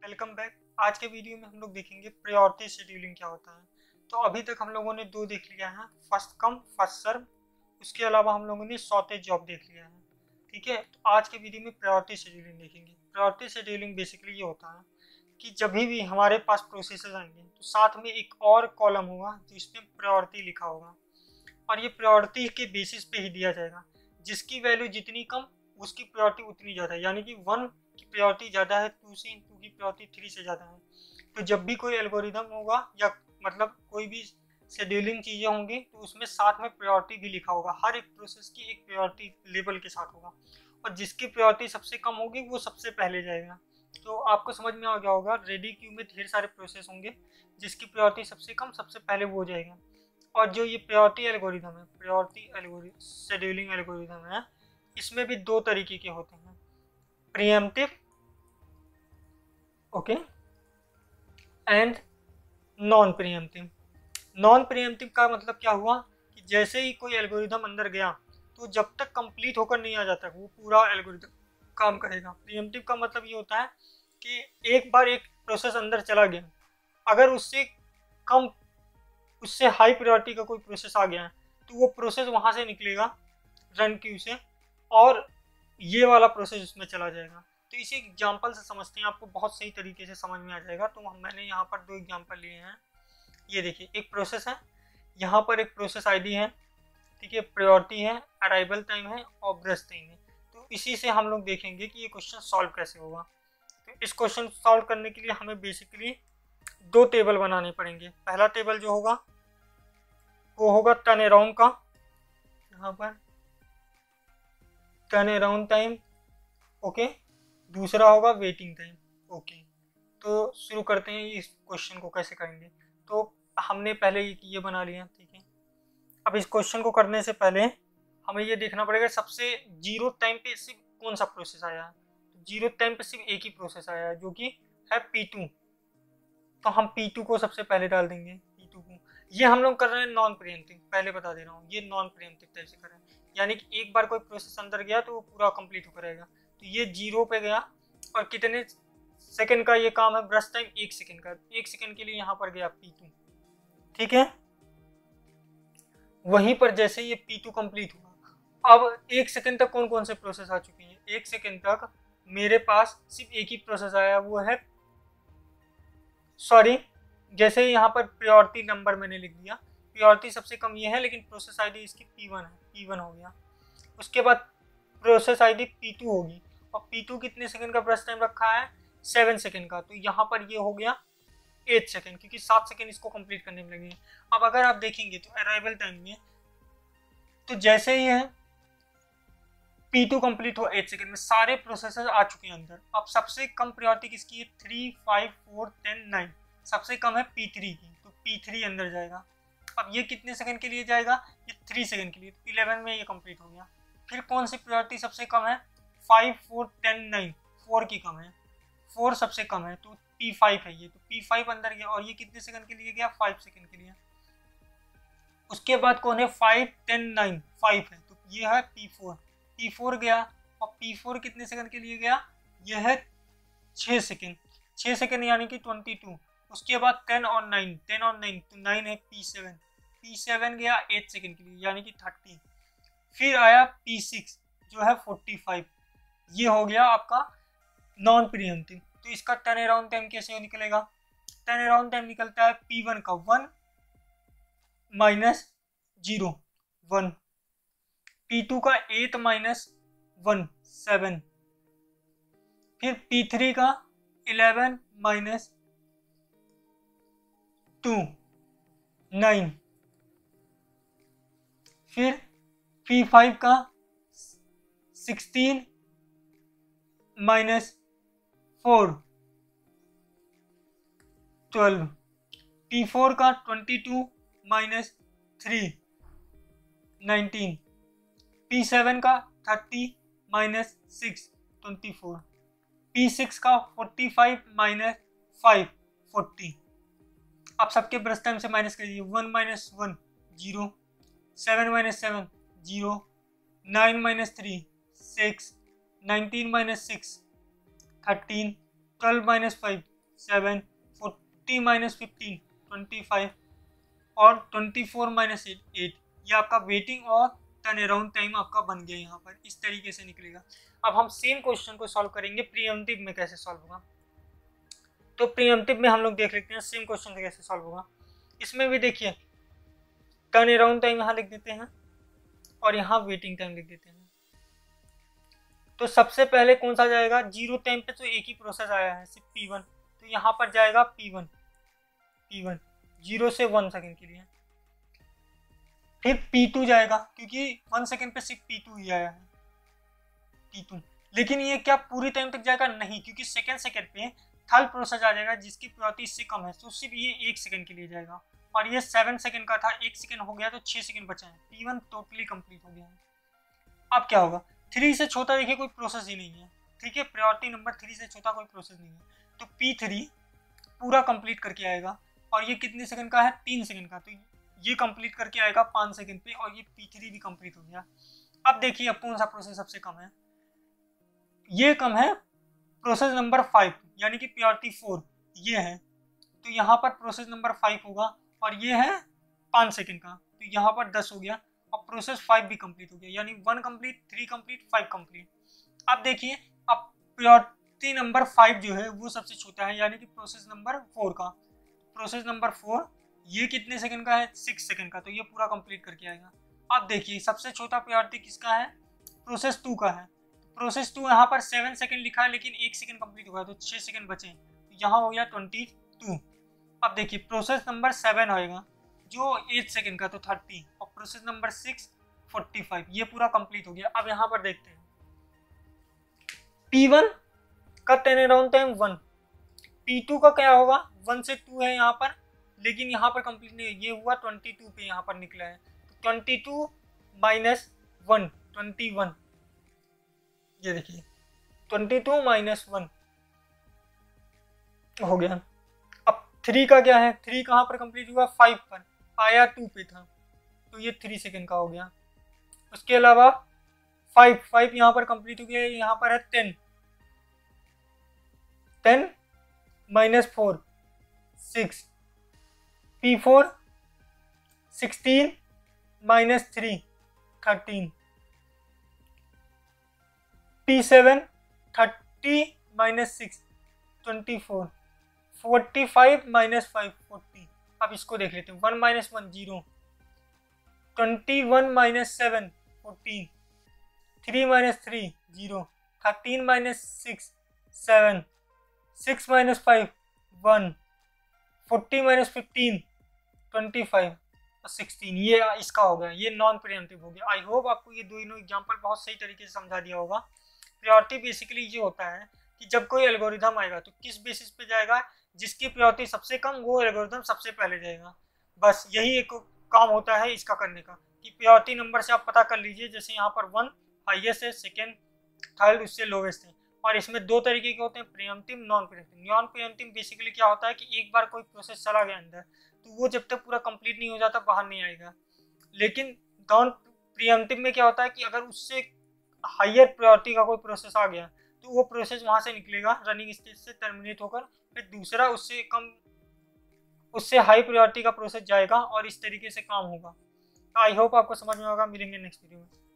Welcome back. आज के video में हम लोग देखेंगे प्रायोरिटी शेड्यूलिंग क्या होता है। तो अभी तक हम लोगों ने दो देख लिया है, फर्स्ट कम फर्स्ट सर्व। उसके अलावा हम लोगों ने शॉर्टेज जॉब देख लिया है। ठीक है, तो आज के वीडियो में प्रायोरिटी शेड्यूलिंग देखेंगे। प्रायोरिटी शेड्यूलिंग बेसिकली ये होता है कि जब भी हमारे पास प्रोसेसेस आएंगे तो साथ में एक और कॉलम होगा जिसमें प्रायोरिटी लिखा होगा, और ये प्रायोरिटी के बेसिस पे ही दिया जाएगा। जिसकी वैल्यू जितनी कम उसकी प्रायोरिटी उतनी ज़्यादा है, यानी कि 1 की प्रायोरिटी ज़्यादा है 2 से, 2 की प्रायोरिटी 3 से ज़्यादा है। तो जब भी कोई एल्गोरिदम होगा या मतलब कोई भी शेड्यूलिंग चीज़ें होंगी तो उसमें साथ में प्रायोरिटी भी लिखा होगा। हर एक प्रोसेस की एक प्रायोरिटी लेवल के साथ होगा, और जिसकी प्रायोरिटी सबसे कम होगी वो सबसे पहले जाएगा। तो आपको समझ में आ गया होगा, रेडी क्यू में ढेर सारे प्रोसेस होंगे, जिसकी प्रायोरिटी सबसे कम सबसे पहले वो जाएगा। और जो ये प्रायोरिटी एल्गोरिदम है, प्रायोरिटी एल्गोरिदम शेड्यूलिंग एल्गोरिदम है, इसमें भी दो तरीके के होते हैं, pre-emptive okay and non pre-emptive. Non pre-emptive का मतलब क्या हुआ कि जैसे ही कोई एल्गोरिदम अंदर गया तो जब तक कंप्लीट होकर नहीं आ जाता वो पूरा एल्गोरिदम काम करेगा। प्रीएम्प्टिव का मतलब ये होता है कि एक बार एक प्रोसेस अंदर चला गया, अगर उससे कम उससे हाई प्रायोरिटी का कोई प्रोसेस आ गया है तो वो प्रोसेस वहाँ से निकलेगा रन क्यू से, और ये वाला प्रोसेस उसमें चला जाएगा। तो इसी एग्जांपल से समझते हैं, आपको बहुत सही तरीके से समझ में आ जाएगा। तो मैंने यहाँ पर दो एग्जांपल लिए हैं। ये देखिए, एक प्रोसेस है, यहाँ पर एक प्रोसेस आईडी है, ठीक है, प्रायोरिटी है, अराइवल टाइम है और ब्रश टाइम है। तो इसी से हम लोग देखेंगे कि ये क्वेश्चन सॉल्व कैसे होगा। तो इस क्वेश्चन सॉल्व करने के लिए हमें बेसिकली दो टेबल बनाने पड़ेंगे। पहला टेबल जो होगा वो होगा टर्न अराउंड का, यहाँ पर टर्न अराउंड टाइम ओके, दूसरा होगा वेटिंग टाइम ओके। तो शुरू करते हैं इस क्वेश्चन को कैसे करेंगे। तो हमने पहले ये बना लिया, ठीक है। अब इस क्वेश्चन को करने से पहले हमें ये देखना पड़ेगा सबसे जीरो टाइम पे सिर्फ कौन सा प्रोसेस आया है। तो जीरो टाइम पे सिर्फ एक ही प्रोसेस आया है जो कि है P2। तो हम P2 को सबसे पहले डाल देंगे, P2 को। ये हम लोग कर रहे हैं नॉन प्रीएम्प्टिव, पहले बता दे रहा हूँ, ये नॉन प्रीएम्प्टिव टाइप से कर रहे हैं, यानी कि एक बार कोई प्रोसेस अंदर गया तो वो पूरा कंप्लीट होकर रहेगा। तो ये 0 पे गया, और कितने सेकंड का ये काम है, ब्रश टाइम 1 सेकंड का, 1 सेकंड के लिए यहाँ पर गया P2, ठीक है। वहीं पर जैसे ये P2 कंप्लीट हुआ, अब 1 सेकंड तक कौन कौन से प्रोसेस आ चुके हैं। 1 सेकंड तक मेरे पास सिर्फ एक ही प्रोसेस आया, वो है सॉरी, जैसे यहाँ पर प्रायोरिटी नंबर मैंने लिख दिया, प्रायोरिटी सबसे कम ये है, लेकिन प्रोसेस आईडी इसकी P1 है, P1 हो गया। उसके बाद प्रोसेस आईडी P2 होगी, और P2 कितने सेकंड का ब्रश टाइम रखा है, 7 सेकंड का। तो यहाँ पर ये हो गया 8 सेकंड, क्योंकि 7 सेकंड इसको कंप्लीट करने में लगेंगे। अब अगर आप देखेंगे तो अराइवल टाइम में, तो जैसे ही है P2 कंप्लीट हुआ 8 सेकंड में, सारे प्रोसेसर आ चुके हैं अंदर। अब सबसे कम प्रायोरिटी किसकी है, 3, 5, 4, 10, 9, सबसे कम है P3 की, तो P3 अंदर जाएगा। अब ये कितने सेकंड के लिए जाएगा, ये 3 सेकंड के लिए, तो 11 में ये कंप्लीट हो गया। फिर कौन सी प्रायोरिटी सबसे कम है, 5, 4, 10, 9, 4 की कम है, 4 सबसे कम है, तो P5 है ये, तो P5 अंदर गया, और ये कितने सेकंड के लिए गया, 5 सेकंड के लिए। उसके बाद कौन है, 5, 10, 9, 5 है, तो ये है P4, P4 गया, और P4 कितने सेकंड के लिए गया, यह है 6 सेकंड, 6 सेकंड यानी कि 22। उसके बाद 10 और 9, 10 और 9, तो 9 है P7, P7 गया 8 सेकंड के लिए यानी कि 30। फिर आया P6 जो है 45, ये हो गया आपका नॉन प्रीएम्प्टिव। तो इसका टर्न अराउंड टाइम कैसे निकलेगा, टर्न अराउंड टाइम निकलता है P1 का 1 माइनस 0, 1, P2 का 8 माइनस 1, 7, फिर P3 का 11 माइनस 2, 9, फिर P5 का 16 माइनस 4, 12, P4 का 22 माइनस 3, 19, P7 का 30 माइनस 6, 24, P6 का 45 माइनस 5, 40। आप सबके ब्रश टाइम से माइनस करिए, 1 minus 1 0, 7 minus 7 0, 9 minus 3 6, 19 minus 6 13, 12 minus 5 7, 40 minus 15 25 और 24 माइनस 8 8। ये आपका वेटिंग और टर्न अराउंड टाइम आपका बन गया यहाँ पर, इस तरीके से निकलेगा। अब हम सेम क्वेश्चन को सॉल्व करेंगे प्रीएम्प्टिव में कैसे सॉल्व होगा। तो प्रीएम्प्टिव में हम लोग देख लेते हैं सेम क्वेश्चन कैसे सॉल्व होगा। इसमें भी देखिए टर्न अराउंड टाइम यहाँ लिख देते हैं और यहाँ वेटिंग टाइम लिख देते हैं। तो सबसे पहले कौन सा जाएगा, जीरो टाइम पे तो एक ही प्रोसेस आया है सिर्फ P1, तो यहाँ पर जाएगा P1 0 से 1 सेकेंड के लिए। फिर P2 जाएगा क्योंकि 1 सेकेंड पे सिर्फ P2 ही आया है P2। लेकिन ये क्या पूरी टाइम तक जाएगा, नहीं, क्योंकि सेकेंड पे थर्ड प्रोसेस आ जाएगा जिसकी प्रायोरिटी इससे कम है, तो सिर्फ ये 1 सेकेंड के लिए जाएगा। और ये 7 सेकेंड का था, 1 सेकेंड हो गया तो 6 सेकेंड बचा है। P1 टोटली कंप्लीट हो गया है। अब क्या होगा, 3 से छोटा देखिए कोई प्रोसेस ही नहीं है, ठीक है, प्रायोरिटी नंबर 3 से छोटा कोई प्रोसेस नहीं है, तो P3 पूरा कंप्लीट करके आएगा। और ये कितने सेकंड का है, 3 सेकंड का, तो ये कंप्लीट करके आएगा 5 सेकंड पे, और ये P3 भी कंप्लीट हो गया। अब देखिए अब कौन सा प्रोसेस सबसे कम है, ये कम है प्रोसेस नंबर 5 यानी कि प्रायोरिटी 4 ये है, तो यहाँ पर प्रोसेस नंबर 5 होगा और ये है 5 सेकंड का, तो यहाँ पर 10 हो गया और प्रोसेस 5 भी कंप्लीट हो गया, यानी 1 कंप्लीट, 3 कंप्लीट, 5 कंप्लीट। अब देखिए अब प्रायोरिटी नंबर 5 जो है वो सबसे छोटा है, यानी कि प्रोसेस नंबर 4 का, प्रोसेस नंबर 4 ये कितने सेकंड का है, 6 सेकंड का, तो ये पूरा कंप्लीट करके आएगा। अब देखिए सबसे छोटा प्रायोरिटी किसका है, प्रोसेस 2 का है, प्रोसेस 2 यहाँ पर 7 सेकंड लिखा है लेकिन 1 सेकंड कंप्लीट हुआ है, तो 6 सेकंड बचे, तो यहाँ हो गया 22। अब देखिए प्रोसेस नंबर 7 आएगा जो 8 सेकंड का, तो 30, और प्रोसेस नंबर 6 45, ये पूरा कंप्लीट हो गया। अब यहाँ पर देखते हैं P1 का टर्न अराउंड टाइम 1, P2 का क्या होगा, 1 से 2 है यहाँ पर, लेकिन यहाँ पर कंप्लीट नहीं, ये हुआ 22 पे यहाँ पर निकला है, 22 माइनस 1 21, ये देखिए 22 माइनस 1 हो गया। अब 3 का क्या है, 3 कहाँ पर कंप्लीट हुआ, 5 पर आया, 2 पे था, तो ये 3 सेकंड का हो गया। उसके अलावा 5 यहाँ पर कंप्लीट हो गया, यहाँ पर है 10 minus 4 6, P4 16 minus 3 13, P7 30 minus 6 24, 45 minus 5 40। अब इसको देख लेते हैं, 1 minus 1 0, 21 minus 7 14, 3 minus 3 0, 13 minus 6 7, 6 minus 5 1, 40 minus 15 25 और 16, ये इसका हो गया, ये नॉन प्रीएम्प्टिव हो गया। आई होप आपको ये दोनों एग्जांपल बहुत सही तरीके से समझा दिया होगा। प्रायोरिटी बेसिकली ये होता है कि जब कोई एल्गोरिथम आएगा तो किस बेसिस पे जाएगा, जिसकी प्रायोरिटी सबसे कम वो एल्गोरिथम सबसे पहले जाएगा, बस यही एक काम होता है इसका करने का, कि प्रायोरिटी नंबर से आप पता कर लीजिए, जैसे यहाँ पर 1 हाईएस्ट है, सेकेंड थर्ड उससे लोवेस्ट है। और इसमें 2 तरीके के होते हैं, pre-emptive non pre-emptive. Non pre-emptive basically क्या होता है कि एक बार कोई प्रोसेस चला गया अंदर तो वो जब तक पूरा कंप्लीट नहीं हो जाता बाहर नहीं आएगा। लेकिन नॉन प्रीएम्प्टिव में क्या होता है कि अगर उससे हायर प्रायोरिटी का कोई प्रोसेस आ गया तो वो प्रोसेस वहां से निकलेगा रनिंग स्टेज से टर्मिनेट होकर, फिर दूसरा उससे कम उससे हाई प्रायोरिटी का प्रोसेस जाएगा और इस तरीके से काम होगा। आई होप आपको समझ में होगा। मिलेंगे नेक्स्ट वीडियो में।